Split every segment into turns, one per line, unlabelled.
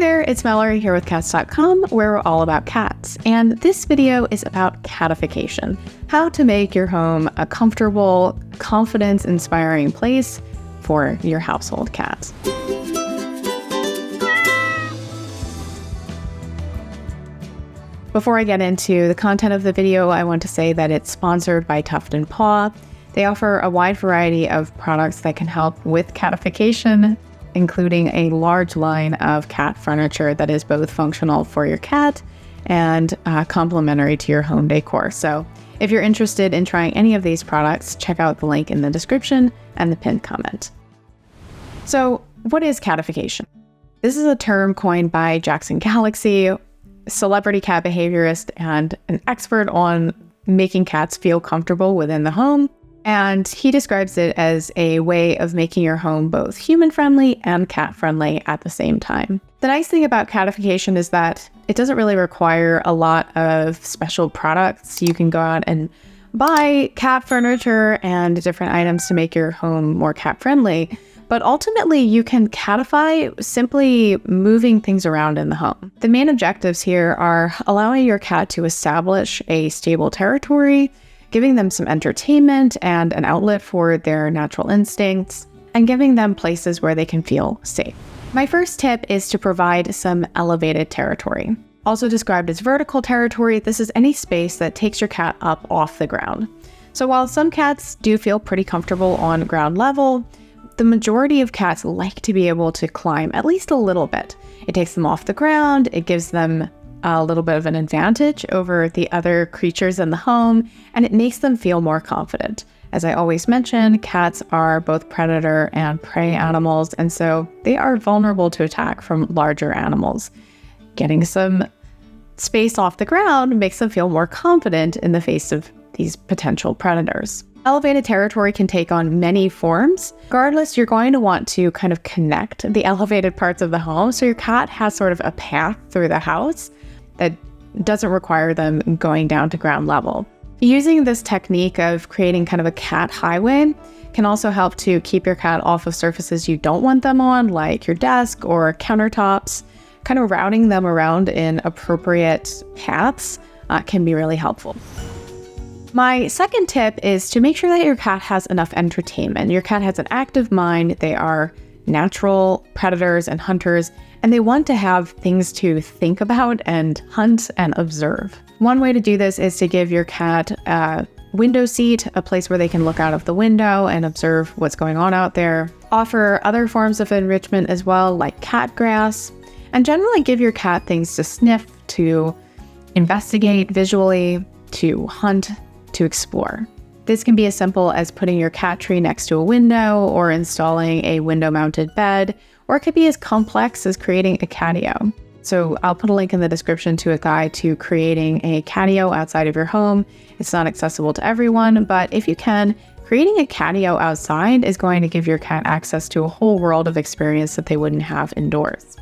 there, it's Mallory here with Cats.com, where we're all about cats. And this video is about catification, how to make your home a comfortable, confidence-inspiring place for your household cats. Before I get into the content of the video, I want to say that it's sponsored by Tuft and Paw. They offer a wide variety of products that can help with catification, including a large line of cat furniture that is both functional for your cat and complementary to your home decor. So if you're interested in trying any of these products, check out the link in the description and the pinned comment. So what is catification? This is a term coined by Jackson Galaxy, celebrity cat behaviorist and an expert on making cats feel comfortable within the home. And he describes it as a way of making your home both human-friendly and cat-friendly at the same time. The nice thing about catification is that it doesn't really require a lot of special products. You can go out and buy cat furniture and different items to make your home more cat-friendly. But ultimately, you can catify simply moving things around in the home. The main objectives here are allowing your cat to establish a stable territory, giving them some entertainment and an outlet for their natural instincts, and giving them places where they can feel safe. My first tip is to provide some elevated territory. Also described as vertical territory, this is any space that takes your cat up off the ground. So while some cats do feel pretty comfortable on ground level, the majority of cats like to be able to climb at least a little bit. It takes them off the ground, it gives them a little bit of an advantage over the other creatures in the home, and it makes them feel more confident. As I always mention, cats are both predator and prey animals, and so they are vulnerable to attack from larger animals. Getting some space off the ground makes them feel more confident in the face of these potential predators. Elevated territory can take on many forms. Regardless, you're going to want to kind of connect the elevated parts of the home so your cat has sort of a path through the house that doesn't require them going down to ground level. Using this technique of creating kind of a cat highway can also help to keep your cat off of surfaces you don't want them on, like your desk or countertops. Kind of routing them around in appropriate paths can be really helpful. My second tip is to make sure that your cat has enough entertainment. Your cat has an active mind. They are natural predators and hunters, and they want to have things to think about and hunt and observe. One way to do this is to give your cat a window seat, a place where they can look out of the window and observe what's going on out there. Offer other forms of enrichment as well, like cat grass, and generally give your cat things to sniff, to investigate visually, to hunt, to explore. This can be as simple as putting your cat tree next to a window or installing a window-mounted bed, or it could be as complex as creating a catio. So I'll put a link in the description to a guide to creating a catio outside of your home. It's not accessible to everyone, but if you can, creating a catio outside is going to give your cat access to a whole world of experience that they wouldn't have indoors.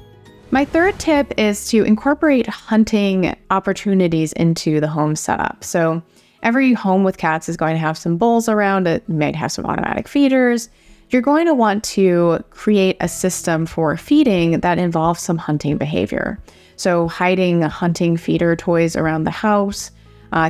My third tip is to incorporate hunting opportunities into the home setup. So every home with cats is going to have some bowls around it, might have some automatic feeders. You're going to want to create a system for feeding that involves some hunting behavior. So hiding hunting feeder toys around the house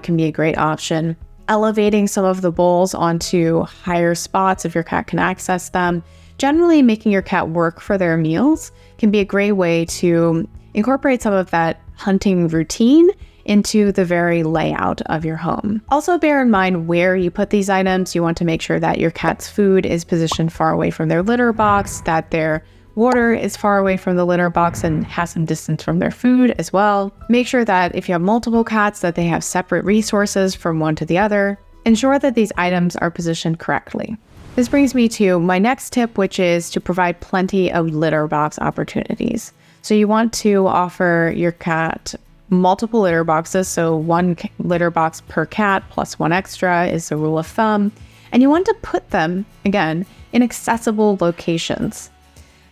can be a great option. Elevating some of the bowls onto higher spots if your cat can access them. Generally, making your cat work for their meals can be a great way to incorporate some of that hunting routine into the very layout of your home. Also bear in mind where you put these items. You want to make sure that your cat's food is positioned far away from their litter box, that their water is far away from the litter box and has some distance from their food as well. Make sure that if you have multiple cats, that they have separate resources from one to the other. Ensure that these items are positioned correctly. This brings me to my next tip, which is to provide plenty of litter box opportunities. So you want to offer your cat multiple litter boxes, so one litter box per cat plus one extra is the rule of thumb. And you want to put them, again, in accessible locations.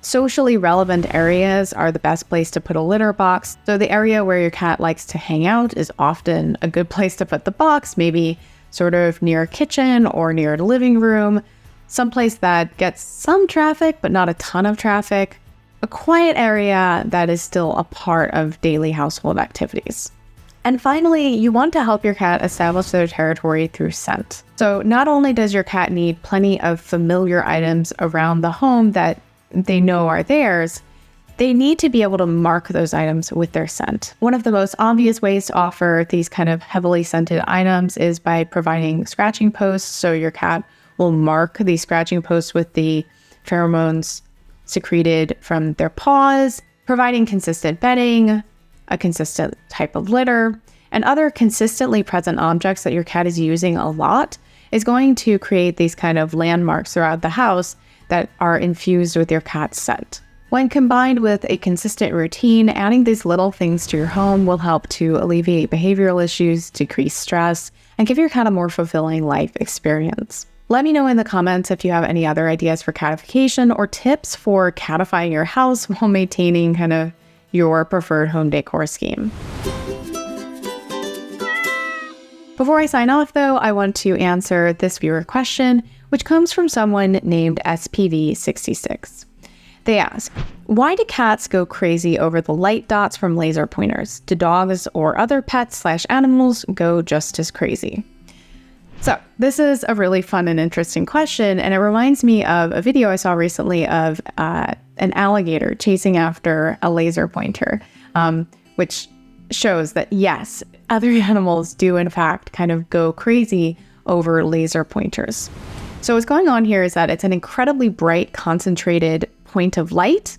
Socially relevant areas are the best place to put a litter box. So the area where your cat likes to hang out is often a good place to put the box, maybe sort of near a kitchen or near a living room, someplace that gets some traffic, but not a ton of traffic. a quiet area that is still a part of daily household activities. And finally, you want to help your cat establish their territory through scent. So not only does your cat need plenty of familiar items around the home that they know are theirs, they need to be able to mark those items with their scent. One of the most obvious ways to offer these kind of heavily scented items is by providing scratching posts. So your cat will mark these scratching posts with the pheromones secreted from their paws, providing consistent bedding, a consistent type of litter, and other consistently present objects that your cat is using a lot is going to create these kind of landmarks throughout the house that are infused with your cat's scent. When combined with a consistent routine, adding these little things to your home will help to alleviate behavioral issues, decrease stress, and give your cat a more fulfilling life experience. Let me know in the comments if you have any other ideas for catification or tips for catifying your house while maintaining kind of your preferred home decor scheme. Before I sign off though, I want to answer this viewer question, which comes from someone named SPV66. They ask, why do cats go crazy over the light dots from laser pointers? Do dogs or other pets/animals go just as crazy? So this is a really fun and interesting question, and it reminds me of a video I saw recently of an alligator chasing after a laser pointer, which shows that yes, other animals do in fact kind of go crazy over laser pointers. So what's going on here is that it's an incredibly bright, concentrated point of light,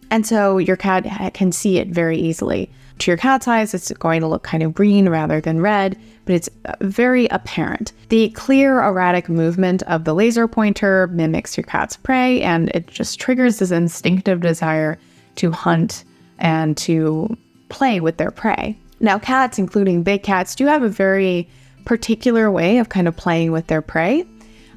and so your cat can see it very easily. To your cat's eyes, it's going to look kind of green rather than red, but it's very apparent. The clear, erratic movement of the laser pointer mimics your cat's prey, and it just triggers this instinctive desire to hunt and to play with their prey. Now, cats, including big cats, do have a very particular way of kind of playing with their prey,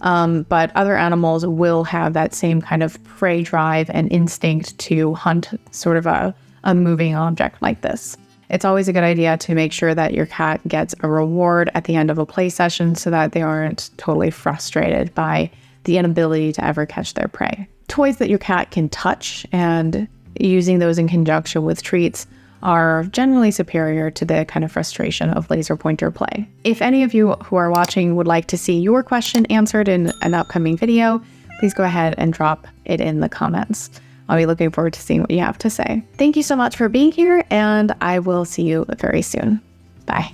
but other animals will have that same kind of prey drive and instinct to hunt sort of a moving object like this. It's always a good idea to make sure that your cat gets a reward at the end of a play session so that they aren't totally frustrated by the inability to ever catch their prey. Toys that your cat can touch and using those in conjunction with treats are generally superior to the kind of frustration of laser pointer play. If any of you who are watching would like to see your question answered in an upcoming video, please go ahead and drop it in the comments. I'll be looking forward to seeing what you have to say. Thank you so much for being here, and I will see you very soon. Bye.